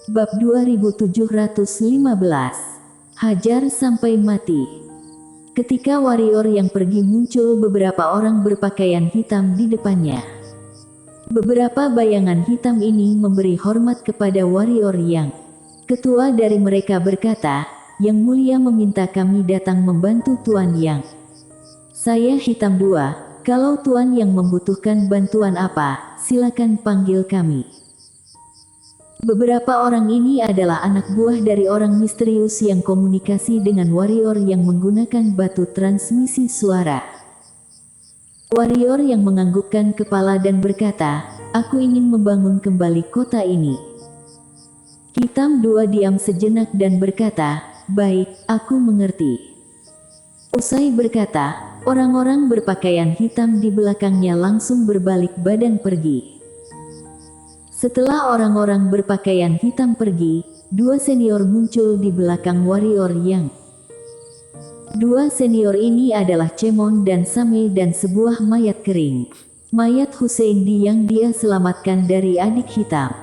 Bab 2715. Hajar sampai mati. Ketika warrior yang pergi muncul beberapa orang berpakaian hitam di depannya. Beberapa bayangan hitam ini memberi hormat kepada warrior yang. Ketua dari mereka berkata, "Yang mulia meminta kami datang membantu Tuan Yang. Saya hitam dua, kalau Tuan Yang membutuhkan bantuan apa, silakan panggil kami." Beberapa orang ini adalah anak buah dari orang misterius yang komunikasi dengan warrior yang menggunakan batu transmisi suara. Warrior yang menganggukkan kepala dan berkata, "Aku ingin membangun kembali kota ini." Hitam dua diam sejenak dan berkata, "Baik, aku mengerti." Usai berkata, orang-orang berpakaian hitam di belakangnya langsung berbalik badan pergi. Setelah orang-orang berpakaian hitam pergi, dua senior muncul di belakang warrior yang. Dua senior ini adalah Cemon dan Same dan sebuah mayat kering. Mayat Hussein yang dia selamatkan dari adik hitam.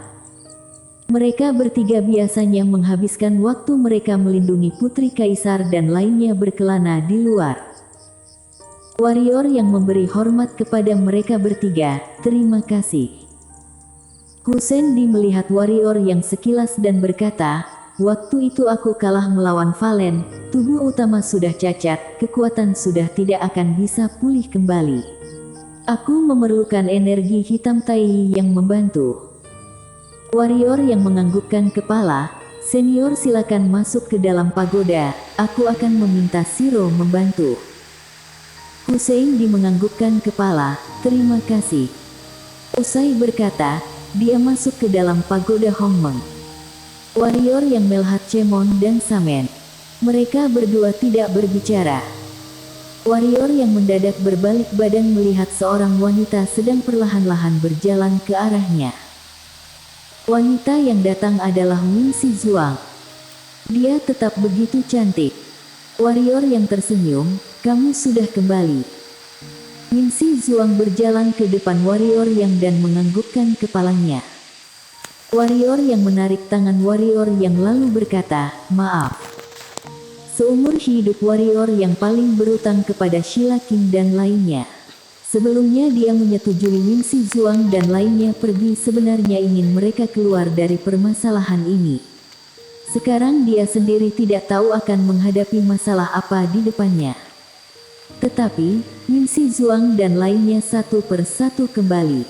Mereka bertiga biasanya menghabiskan waktu mereka melindungi putri kaisar dan lainnya berkelana di luar. Warrior yang memberi hormat kepada mereka bertiga, "Terima kasih." Hussein melihat warrior yang sekilas dan berkata, "Waktu itu aku kalah melawan Valen, tubuh utama sudah cacat, kekuatan sudah tidak akan bisa pulih kembali. Aku memerlukan energi hitam Tai yang membantu." Warrior yang menganggukkan kepala, "Senior silakan masuk ke dalam pagoda, aku akan meminta Shiro membantu." Hussein menganggukkan kepala, "Terima kasih." Usai berkata, dia masuk ke dalam pagoda Hongmeng. Warrior yang melihat Cemon dan Samen. Mereka berdua tidak berbicara. Warrior yang mendadak berbalik badan melihat seorang wanita sedang perlahan-lahan berjalan ke arahnya. Wanita yang datang adalah Winxi Zhuang. Dia tetap begitu cantik. Warrior yang tersenyum, "Kamu sudah kembali." Winxi Zhuang berjalan ke depan warrior yang dan menganggukkan kepalanya. Warrior yang menarik tangan warrior yang lalu berkata, "Maaf." Seumur hidup warrior yang paling berutang kepada Sheila King dan lainnya. Sebelumnya dia menyetujui Winxi Zhuang dan lainnya pergi sebenarnya ingin mereka keluar dari permasalahan ini. Sekarang dia sendiri tidak tahu akan menghadapi masalah apa di depannya. Tetapi, Winxi Zhuang dan lainnya satu persatu kembali.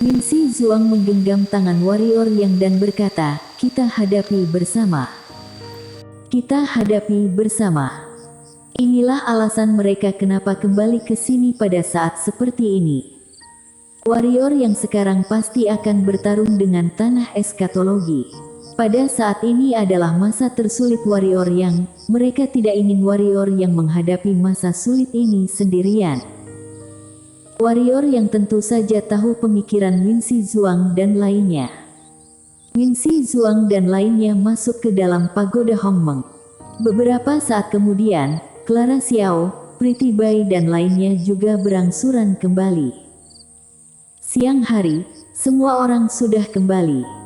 Winxi Zhuang menggenggam tangan warrior yang dan berkata, "Kita hadapi bersama. Kita hadapi bersama." Inilah alasan mereka kenapa kembali ke sini pada saat seperti ini. Warrior yang sekarang pasti akan bertarung dengan tanah eskatologi. Pada saat ini adalah masa tersulit warrior yang, mereka tidak ingin warrior yang menghadapi masa sulit ini sendirian. Warrior yang tentu saja tahu pemikiran Winxi Zhuang dan lainnya. Winxi Zhuang dan lainnya masuk ke dalam pagoda Hongmeng. Beberapa saat kemudian, Clara Xiao, Pretty Bai dan lainnya juga berangsuran kembali. Siang hari, semua orang sudah kembali.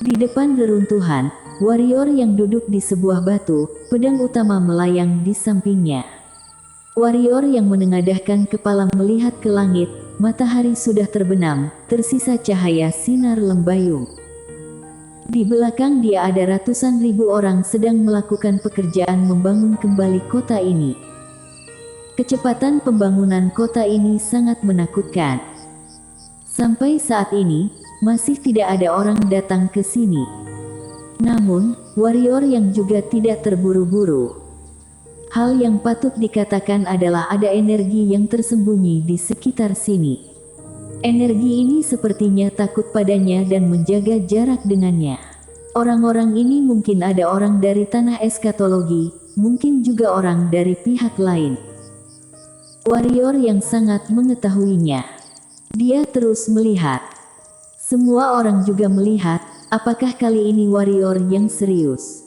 Di depan reruntuhan, warrior yang duduk di sebuah batu, pedang utama melayang di sampingnya. Warrior yang menengadahkan kepala melihat ke langit, matahari sudah terbenam, tersisa cahaya sinar lembayung. Di belakang dia ada ratusan ribu orang sedang melakukan pekerjaan membangun kembali kota ini. Kecepatan pembangunan kota ini sangat menakutkan. Sampai saat ini, masih tidak ada orang datang ke sini. Namun, warrior yang juga tidak terburu-buru. Hal yang patut dikatakan adalah ada energi yang tersembunyi di sekitar sini. Energi ini sepertinya takut padanya dan menjaga jarak dengannya. Orang-orang ini mungkin ada orang dari tanah eskatologi, mungkin juga orang dari pihak lain. Warrior yang sangat mengetahuinya. Dia terus melihat. Semua orang juga melihat, apakah kali ini warrior yang serius.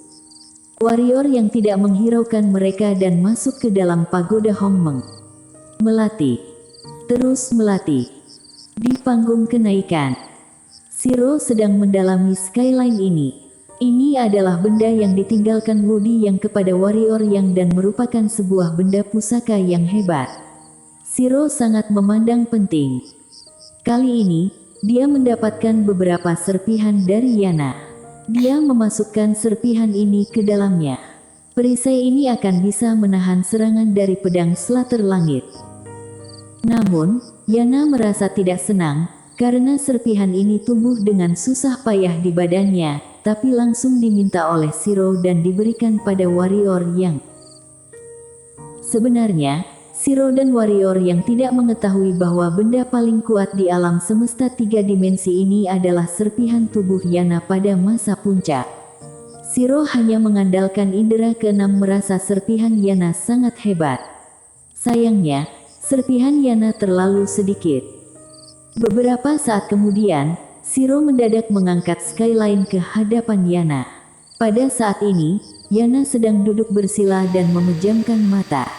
Warrior yang tidak menghiraukan mereka dan masuk ke dalam pagoda Hongmeng. Melatih. Terus melatih. Di panggung kenaikan. Zero sedang mendalami skyline ini. Ini adalah benda yang ditinggalkan Woody yang kepada warrior yang dan merupakan sebuah benda pusaka yang hebat. Zero sangat memandang penting. Kali ini, dia mendapatkan beberapa serpihan dari Yana. Dia memasukkan serpihan ini ke dalamnya. Perisai ini akan bisa menahan serangan dari pedang Slater Langit. Namun, Yana merasa tidak senang, karena serpihan ini tumbuh dengan susah payah di badannya, tapi langsung diminta oleh Zero dan diberikan pada warrior yang. Sebenarnya, Zero dan warrior yang tidak mengetahui bahwa benda paling kuat di alam semesta 3 dimensi ini adalah serpihan tubuh Yana pada masa puncak. Zero hanya mengandalkan indera keenam merasa serpihan Yana sangat hebat. Sayangnya, serpihan Yana terlalu sedikit. Beberapa saat kemudian, Zero mendadak mengangkat skyline ke hadapan Yana. Pada saat ini, Yana sedang duduk bersila dan memejamkan mata.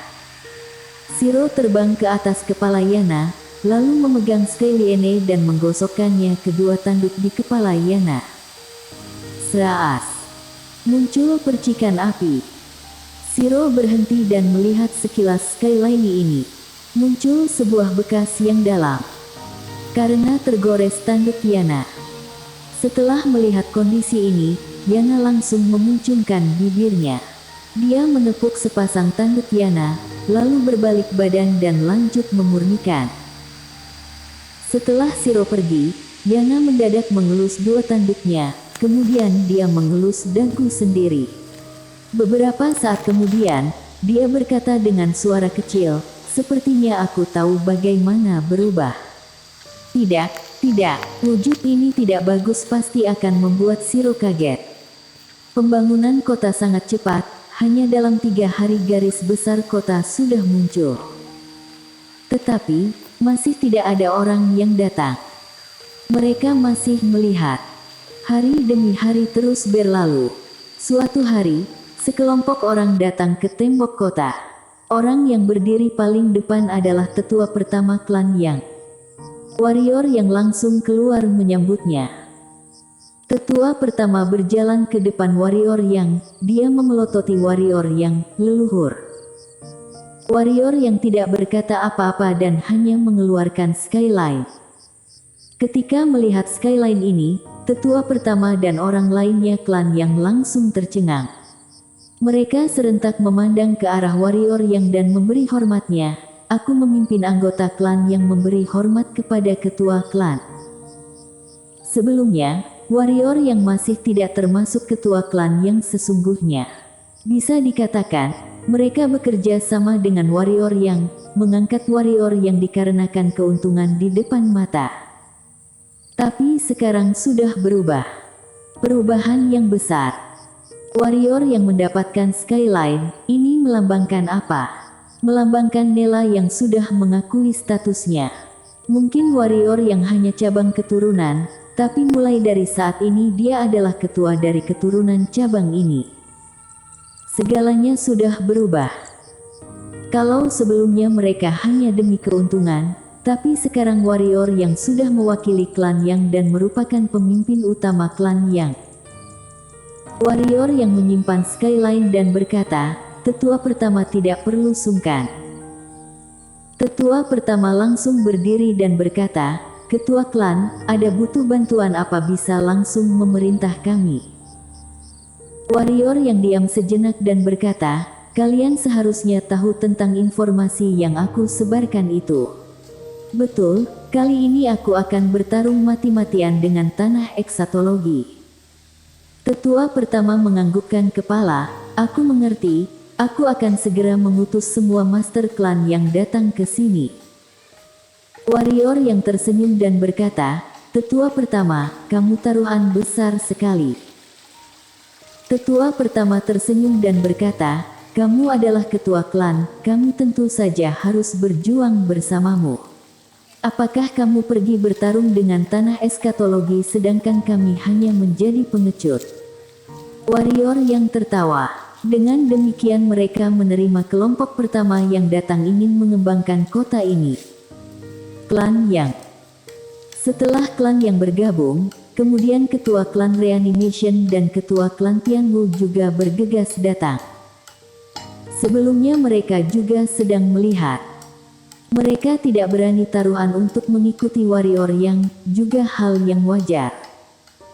Zero terbang ke atas kepala Yana, lalu memegang skyline dan menggosokkannya kedua tanduk di kepala Yana. Seraas. Muncul percikan api. Zero berhenti dan melihat sekilas skyline ini. Muncul sebuah bekas yang dalam. Karena tergores tanduk Yana. Setelah melihat kondisi ini, Yana langsung memuncungkan bibirnya. Dia menepuk sepasang tanduk Yana, lalu berbalik badan dan lanjut memurnikan. Setelah Zero pergi, Yana mendadak mengelus dua tanduknya, kemudian dia mengelus dagu sendiri. Beberapa saat kemudian, dia berkata dengan suara kecil, "Sepertinya aku tahu bagaimana berubah." Tidak, wujud ini tidak bagus pasti akan membuat Zero kaget. Pembangunan kota sangat cepat, hanya dalam 3 hari garis besar kota sudah muncul. Tetapi, masih tidak ada orang yang datang. Mereka masih melihat. Hari demi hari terus berlalu. Suatu hari, sekelompok orang datang ke tembok kota. Orang yang berdiri paling depan adalah tetua pertama klan Yang. Warrior yang langsung keluar menyambutnya. Tetua pertama berjalan ke depan warrior yang, dia memelototi warrior yang leluhur. Warrior yang tidak berkata apa-apa dan hanya mengeluarkan skyline. Ketika melihat skyline ini, tetua pertama dan orang lainnya klan yang langsung tercengang. Mereka serentak memandang ke arah warrior yang dan memberi hormatnya. Aku memimpin anggota klan yang memberi hormat kepada ketua klan. Sebelumnya, warrior yang masih tidak termasuk ketua klan yang sesungguhnya. Bisa dikatakan, mereka bekerja sama dengan warrior yang, mengangkat warrior yang dikarenakan keuntungan di depan mata. Tapi sekarang sudah berubah. Perubahan yang besar. Warrior yang mendapatkan skyline, ini melambangkan apa? Melambangkan Nella yang sudah mengakui statusnya. Mungkin warrior yang hanya cabang keturunan, tapi mulai dari saat ini dia adalah ketua dari keturunan cabang ini. Segalanya sudah berubah. Kalau sebelumnya mereka hanya demi keuntungan, tapi sekarang warrior yang sudah mewakili klan Yang dan merupakan pemimpin utama klan Yang. Warrior yang menyimpan skyline dan berkata, "Tetua pertama tidak perlu sungkan." Tetua pertama langsung berdiri dan berkata, "Ketua klan, ada butuh bantuan apa bisa langsung memerintah kami?" Warrior yang diam sejenak dan berkata, "Kalian seharusnya tahu tentang informasi yang aku sebarkan itu." "Betul, kali ini aku akan bertarung mati-matian dengan tanah eksatologi." Tetua pertama menganggukkan kepala, "Aku mengerti. Aku akan segera mengutus semua master klan yang datang ke sini." Warrior yang tersenyum dan berkata, "Tetua pertama, kamu taruhan besar sekali." Tetua pertama tersenyum dan berkata, "Kamu adalah ketua klan, kami tentu saja harus berjuang bersamamu. Apakah kamu pergi bertarung dengan tanah eskatologi sedangkan kami hanya menjadi pengecut?" Warrior yang tertawa. Dengan demikian mereka menerima kelompok pertama yang datang ingin mengembangkan kota ini. Klan Yang. Setelah klan Yang bergabung, Kemudian ketua klan Reanimation dan ketua klan Tianwu juga bergegas datang. Sebelumnya mereka juga sedang melihat. Mereka tidak berani taruhan untuk mengikuti warrior yang juga hal yang wajar.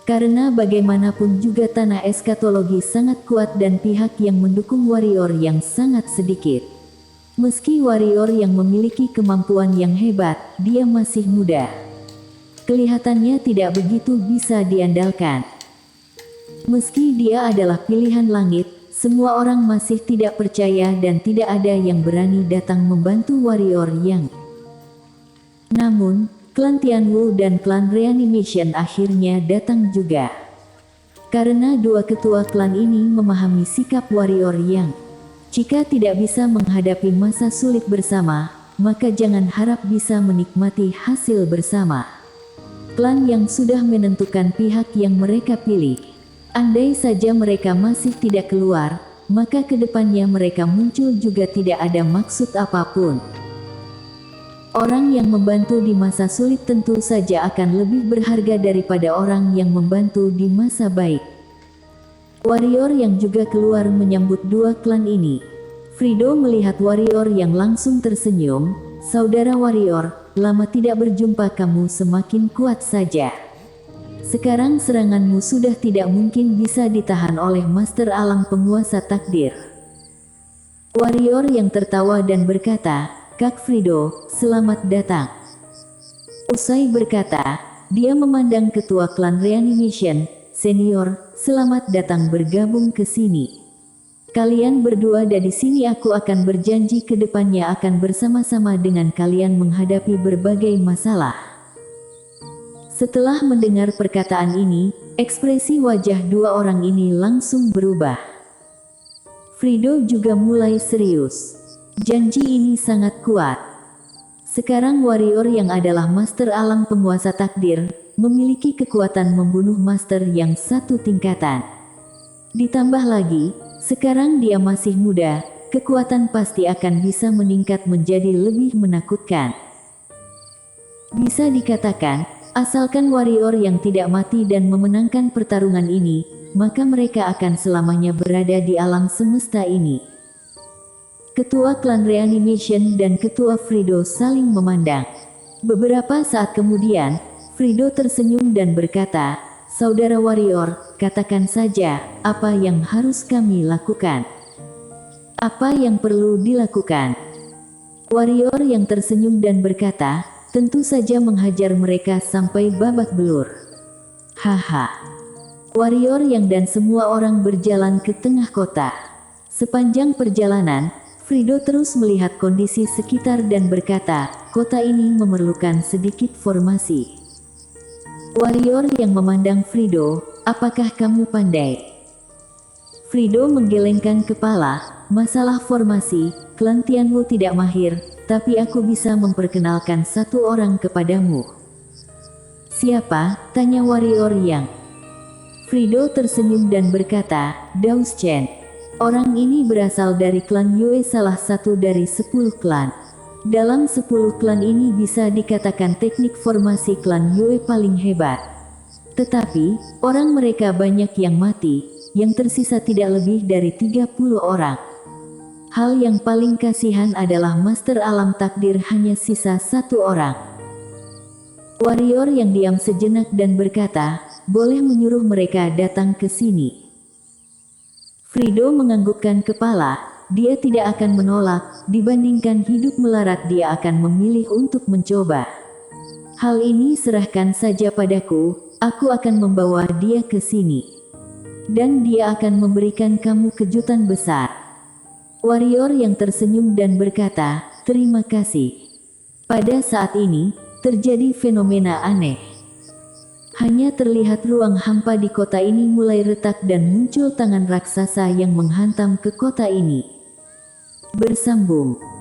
Karena bagaimanapun juga tanah eskatologi sangat kuat dan pihak yang mendukung warrior yang sangat sedikit. Meski warrior yang memiliki kemampuan yang hebat, dia masih muda. Kelihatannya tidak begitu bisa diandalkan. Meski dia adalah pilihan langit, semua orang masih tidak percaya dan tidak ada yang berani datang membantu warrior yang. Namun, klan Tianwu dan klan Reanimation akhirnya datang juga. Karena dua ketua klan ini memahami sikap warrior yang. Jika tidak bisa menghadapi masa sulit bersama, maka jangan harap bisa menikmati hasil bersama. Klan yang sudah menentukan pihak yang mereka pilih. Andai saja mereka masih tidak keluar, maka kedepannya mereka muncul juga tidak ada maksud apapun. Orang yang membantu di masa sulit tentu saja akan lebih berharga daripada orang yang membantu di masa baik. Warrior yang juga keluar menyambut dua klan ini. Frido melihat warrior yang langsung tersenyum. Saudara warrior, lama tidak berjumpa, kamu semakin kuat saja. Sekarang seranganmu sudah tidak mungkin bisa ditahan oleh Master Alang penguasa takdir. Warrior yang tertawa dan berkata, Kak Frido, selamat datang. Usai berkata, dia memandang ketua klan Reanimation, Senior, selamat datang bergabung ke sini. Kalian berdua dari sini, aku akan berjanji ke depannya akan bersama-sama dengan kalian menghadapi berbagai masalah. Setelah mendengar perkataan ini, ekspresi wajah dua orang ini langsung berubah. Frido juga mulai serius. Janji ini sangat kuat. Sekarang warrior yang adalah Master Alang penguasa takdir, memiliki kekuatan membunuh Master yang satu tingkatan. Ditambah lagi, sekarang dia masih muda, kekuatan pasti akan bisa meningkat menjadi lebih menakutkan. Bisa dikatakan, asalkan warrior yang tidak mati dan memenangkan pertarungan ini, maka mereka akan selamanya berada di alam semesta ini. Ketua klan Reanimation dan ketua Frido saling memandang. Beberapa saat kemudian, Frido tersenyum dan berkata, Saudara warrior, katakan saja, apa yang harus kami lakukan? Apa yang perlu dilakukan? Warrior yang tersenyum dan berkata, tentu saja menghajar mereka sampai babak belur. Haha. Warrior yang dan semua orang berjalan ke tengah kota. Sepanjang perjalanan, Frido terus melihat kondisi sekitar dan berkata, kota ini memerlukan sedikit formasi. Warrior yang memandang Frido, apakah kamu pandai? Frido menggelengkan kepala, masalah formasi, klan Tianwu tidak mahir, tapi aku bisa memperkenalkan satu orang kepadamu. Siapa? Tanya warrior yang. Frido tersenyum dan berkata, Daus Chen. Orang ini berasal dari klan Yue, salah satu dari 10 klan. Dalam 10 klan ini bisa dikatakan teknik formasi klan Yue paling hebat. Tetapi, orang mereka banyak yang mati, yang tersisa tidak lebih dari 30 orang. Hal yang paling kasihan adalah Master Alam Takdir hanya sisa 1 orang. Warrior yang diam sejenak dan berkata, boleh menyuruh mereka datang ke sini. Frido menganggukkan kepala. Dia tidak akan menolak, dibandingkan hidup melarat dia akan memilih untuk mencoba. Hal ini serahkan saja padaku, aku akan membawa dia ke sini. Dan dia akan memberikan kamu kejutan besar. Warrior yang tersenyum dan berkata, terima kasih. Pada saat ini, terjadi fenomena aneh. Hanya terlihat ruang hampa di kota ini mulai retak dan muncul tangan raksasa yang menghantam ke kota ini. Bersambung.